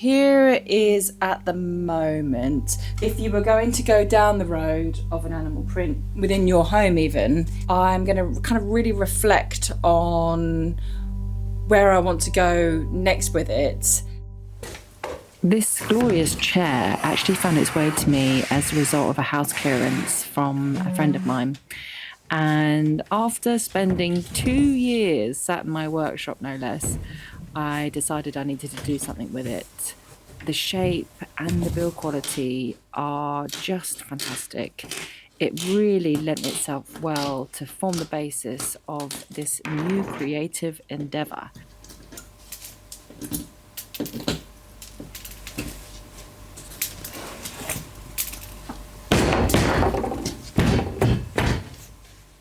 here is at the moment, if you were going to go down the road of an animal print within your home even, I'm going to kind of really reflect on where I want to go next with it. This glorious chair actually found its way to me as a result of a house clearance from a friend of mine. And after spending 2 years sat in my workshop, no less, I decided I needed to do something with it. The shape and the build quality are just fantastic. It really lent itself well to form the basis of this new creative endeavour.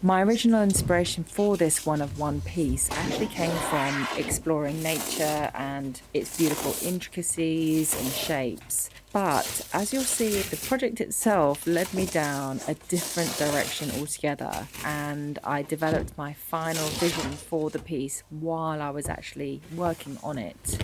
My original inspiration for this one-of-one piece actually came from exploring nature and its beautiful intricacies and shapes. But as you'll see, the project itself led me down a different direction altogether, and I developed my final vision for the piece while I was actually working on it.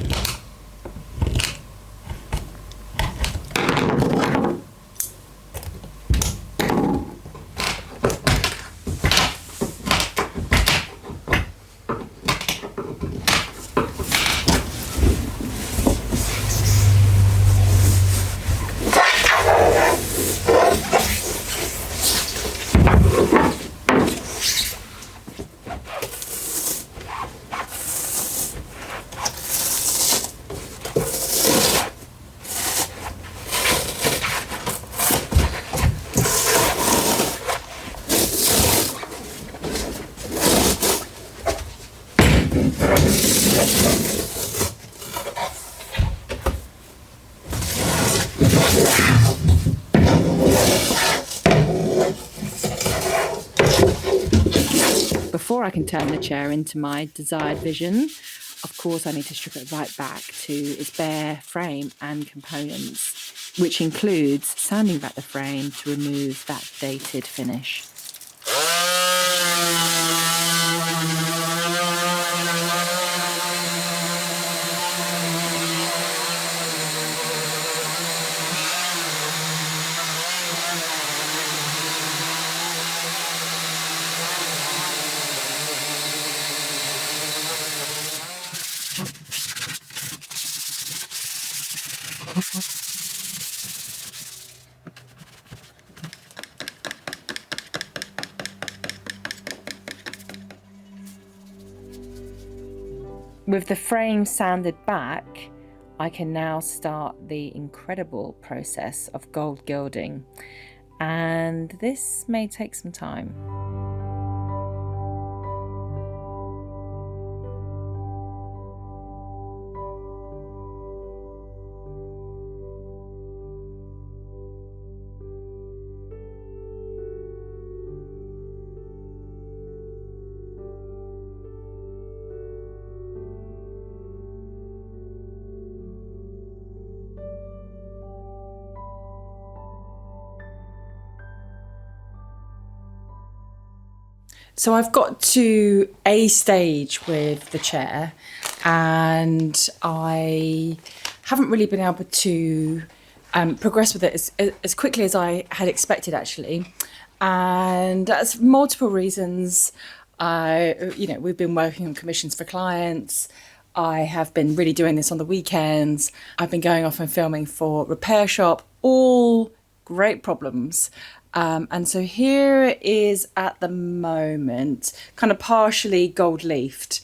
Before I can turn the chair into my desired vision, of course I need to strip it right back to its bare frame and components, which includes sanding back the frame to remove that dated finish. With the frame sanded back, I can now start the incredible process of gold gilding, and this may take some time. So I've got to a stage with the chair, and I haven't really been able to progress with it as quickly as I had expected, actually. And that's multiple reasons. We've been working on commissions for clients. I have been really doing this on the weekends. I've been going off and filming for Repair Shop, all great problems. And so here is at the moment, kind of partially gold leafed,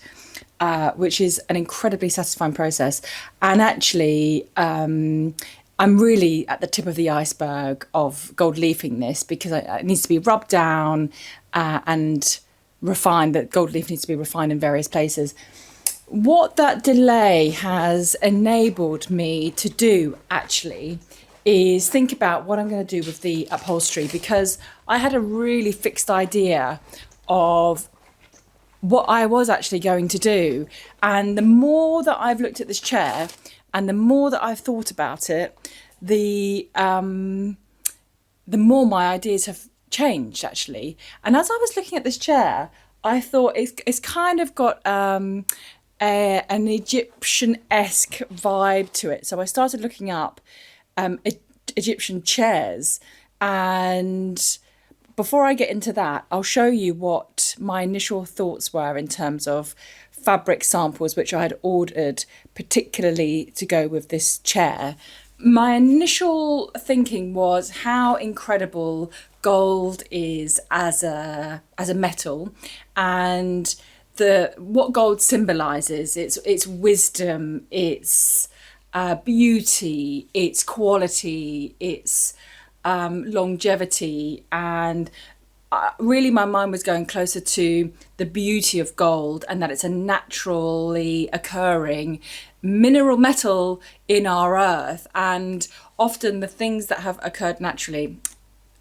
which is an incredibly satisfying process. And actually, I'm really at the tip of the iceberg of gold leafing this, because it needs to be rubbed down and refined. That gold leaf needs to be refined in various places. What that delay has enabled me to do, actually, is think about what I'm going to do with the upholstery, because I had a really fixed idea of what I was actually going to do. And the more that I've looked at this chair and the more that I've thought about it, the more my ideas have changed, actually. And as I was looking at this chair, I thought it's kind of got an Egyptian-esque vibe to it. So I started looking up Egyptian chairs, and before I get into that, I'll show you what my initial thoughts were in terms of fabric samples, which I had ordered particularly to go with this chair. My initial thinking was how incredible gold is as a metal, and what gold symbolizes. It's wisdom, it's beauty, it's quality, it's longevity, and really my mind was going closer to the beauty of gold, and that it's a naturally occurring mineral metal in our earth. And often the things that have occurred naturally,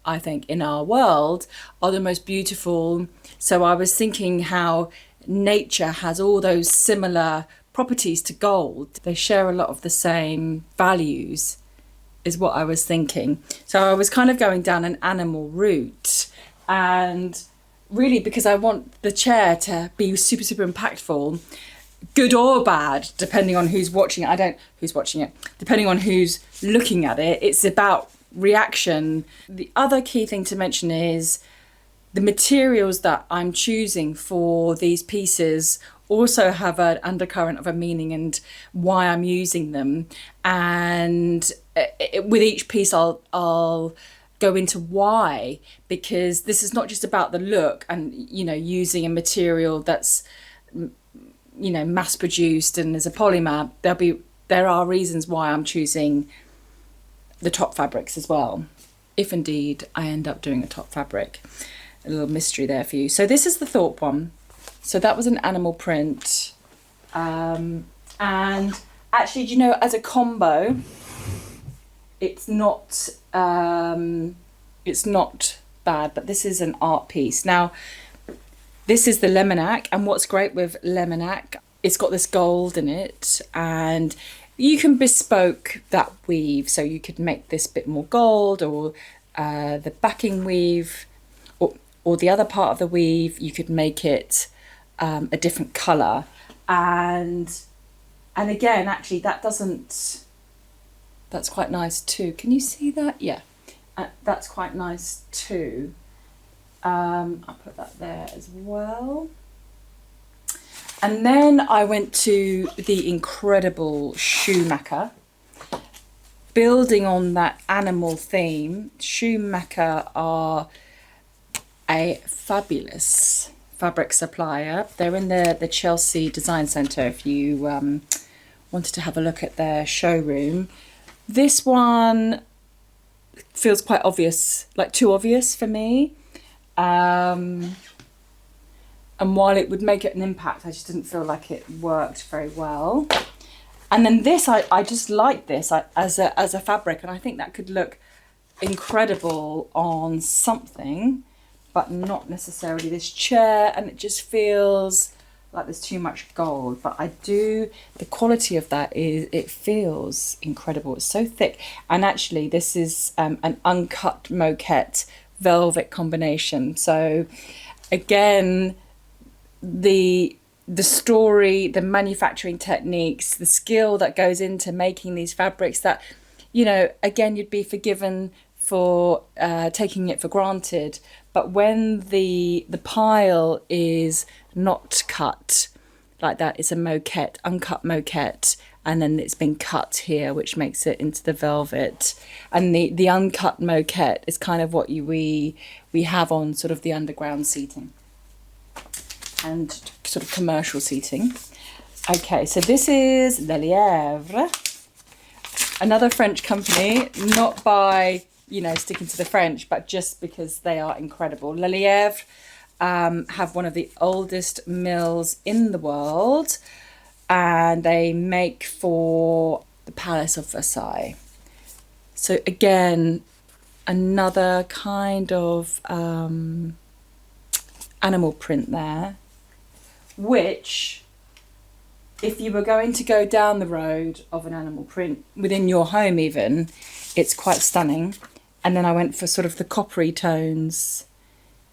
I think, in our world are the most beautiful. So I was thinking how nature has all those similar properties to gold. They share a lot of the same values, is what I was thinking. So I was kind of going down an animal route, and really because I want the chair to be super, super impactful, good or bad, depending on who's watching it. Depending on who's looking at it, it's about reaction. The other key thing to mention is the materials that I'm choosing for these pieces also have an undercurrent of a meaning and why I'm using them. And with each piece, I'll go into why, because this is not just about the look and, you know, using a material that's, you know, mass produced and as a polymer. There are reasons why I'm choosing the top fabrics as well, if indeed I end up doing a top fabric. A little mystery there for you. So this is the Thorpe one. So that was an animal print, and actually, do you know, as a combo, it's not bad. But this is an art piece. Now, this is the Lemonac, and what's great with Lemonac, it's got this gold in it, and you can bespoke that weave. So you could make this bit more gold, or the backing weave, or the other part of the weave, you could make it a different colour. And again, actually, that's quite nice too. Can you see that? Yeah, that's quite nice too. I'll put that there as well. And then I went to the incredible Schumacher. Building on that animal theme, Schumacher are a fabulous fabric supplier. They're in the Chelsea Design Centre if you wanted to have a look at their showroom. This one feels quite obvious, like too obvious for me. And while it would make it an impact, I just didn't feel like it worked very well. And then this, I just like this as a fabric, and I think that could look incredible on something, but not necessarily this chair. And it just feels like there's too much gold. But the quality of that is, it feels incredible. It's so thick. And actually, this is an uncut moquette velvet combination. So again, the story, the manufacturing techniques, the skill that goes into making these fabrics that, you know, again, you'd be forgiven for taking it for granted. But when the pile is not cut like that, it's a moquette, uncut moquette, and then it's been cut here, which makes it into the velvet. And the uncut moquette is kind of what we have on sort of the underground seating and sort of commercial seating. Okay, so this is Le Lièvre, another French company, not by, you know, sticking to the French, but just because they are incredible. Le Lièvre have one of the oldest mills in the world, and they make for the Palace of Versailles. So again, another kind of animal print there, which, if you were going to go down the road of an animal print within your home even, it's quite stunning. And then I went for sort of the coppery tones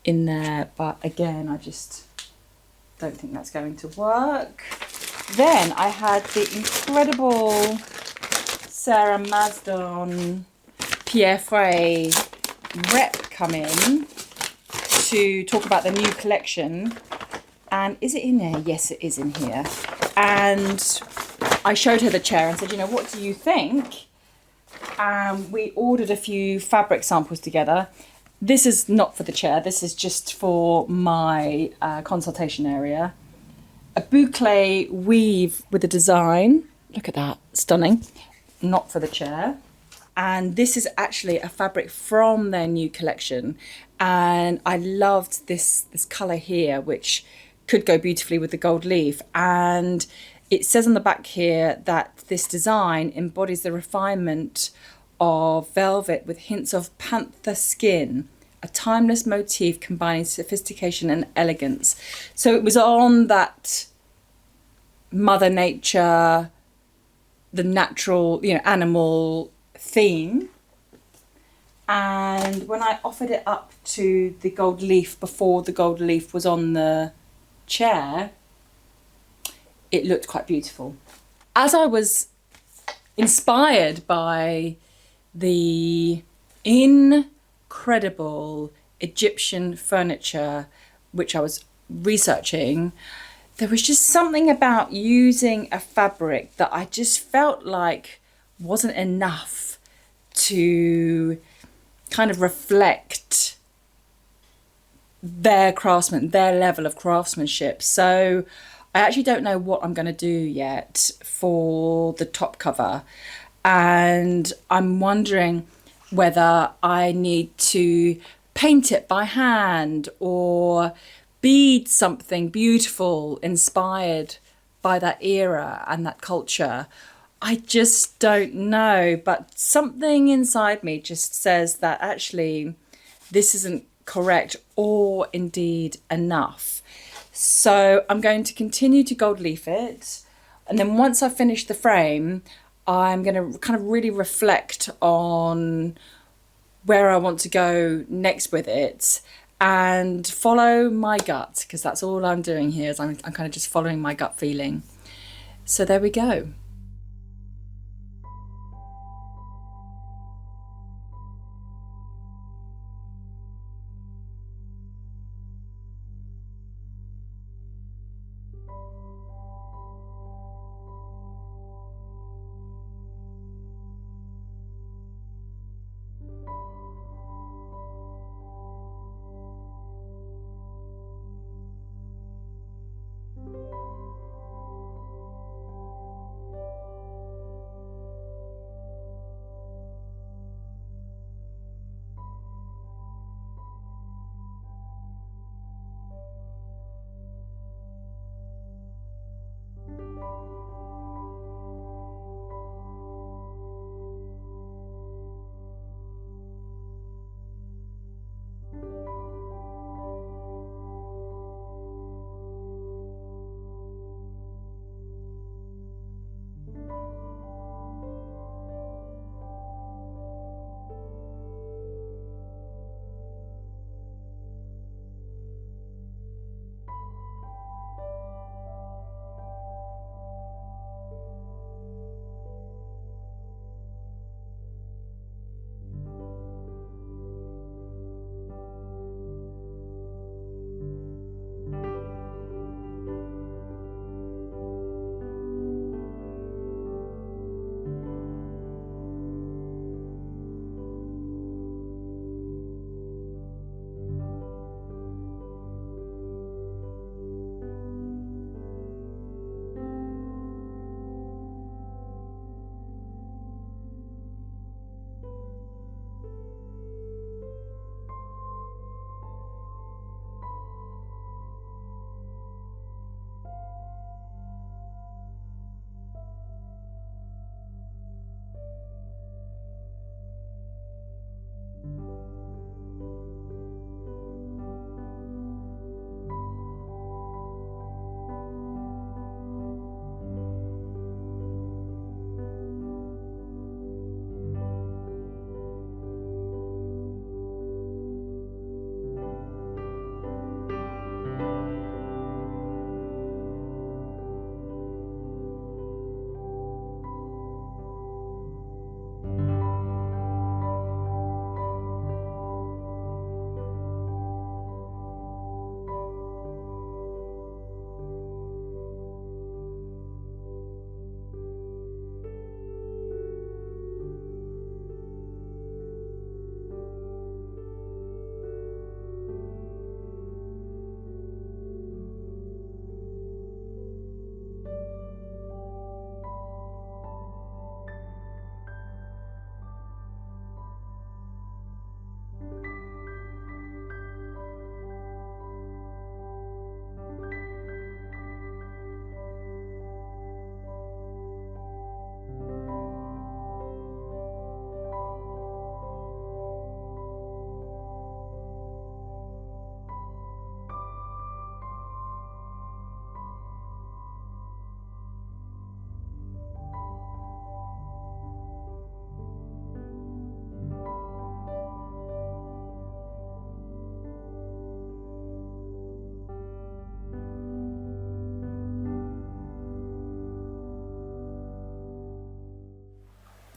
in there, but again, I just don't think that's going to work. Then I had the incredible Sarah Mazdon Pierre Frey rep come in to talk about the new collection. And is it in there? Yes, it is in here. And I showed her the chair and said, you know, what do you think? And we ordered a few fabric samples together. This is not for the chair. This is just for my consultation area. A boucle weave with a design. Look at that, stunning. Not for the chair. And this is actually a fabric from their new collection. And I loved this colour here, which could go beautifully with the gold leaf. And it says on the back here that this design embodies the refinement of velvet with hints of panther skin, a timeless motif combining sophistication and elegance. So it was on that Mother Nature, the natural, you know, animal theme. And when I offered it up to the gold leaf before the gold leaf was on the chair, it looked quite beautiful. As I was inspired by the incredible Egyptian furniture which I was researching, there was just something about using a fabric that I just felt like wasn't enough to kind of reflect their craftsman, their level of craftsmanship. So I actually don't know what I'm going to do yet for the top cover. And I'm wondering whether I need to paint it by hand or bead something beautiful inspired by that era and that culture. I just don't know, but something inside me just says that actually this isn't correct or indeed enough. So I'm going to continue to gold leaf it, and then once I finish the frame, I'm going to kind of really reflect on where I want to go next with it and follow my gut, because that's all I'm doing here is I'm kind of just following my gut feeling. So there we go.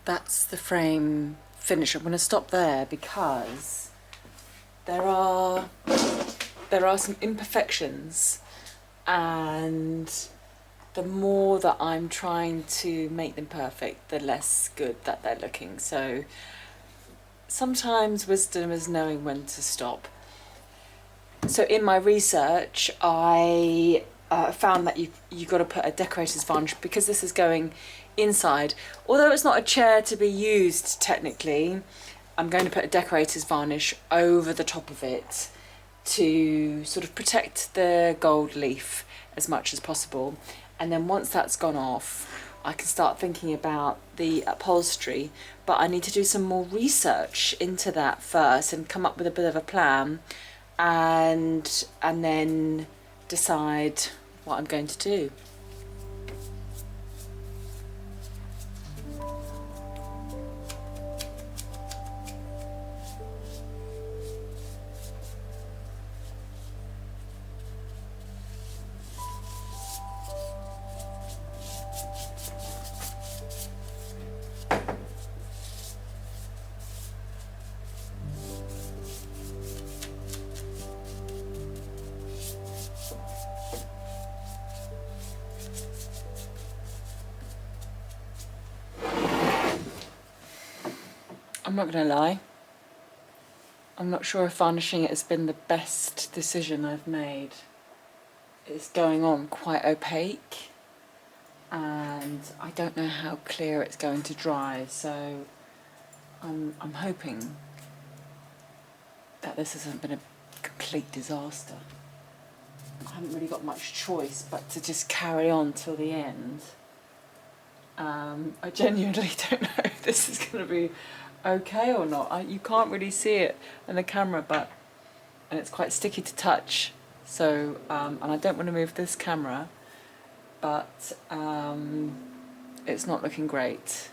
that's the frame finish. I'm going to stop there because there are some imperfections, and the more that I'm trying to make them perfect, the less good that they're looking. So sometimes wisdom is knowing when to stop. So in my research, I found that you got to put a decorator's varnish, because this is going inside. Although it's not a chair to be used technically, I'm going to put a decorator's varnish over the top of it to sort of protect the gold leaf as much as possible. And then once that's gone off, I can start thinking about the upholstery. But I need to do some more research into that first and come up with a bit of a plan, and then decide what I'm going to do. I'm not going to lie, I'm not sure if varnishing it has been the best decision I've made. It's going on quite opaque, and I don't know how clear it's going to dry, so I'm hoping that this hasn't been a complete disaster. I haven't really got much choice but to just carry on till the end. I genuinely don't know if this is going to be okay or not. You can't really see it in the camera, and it's quite sticky to touch. So, and I don't want to move this camera, but it's not looking great.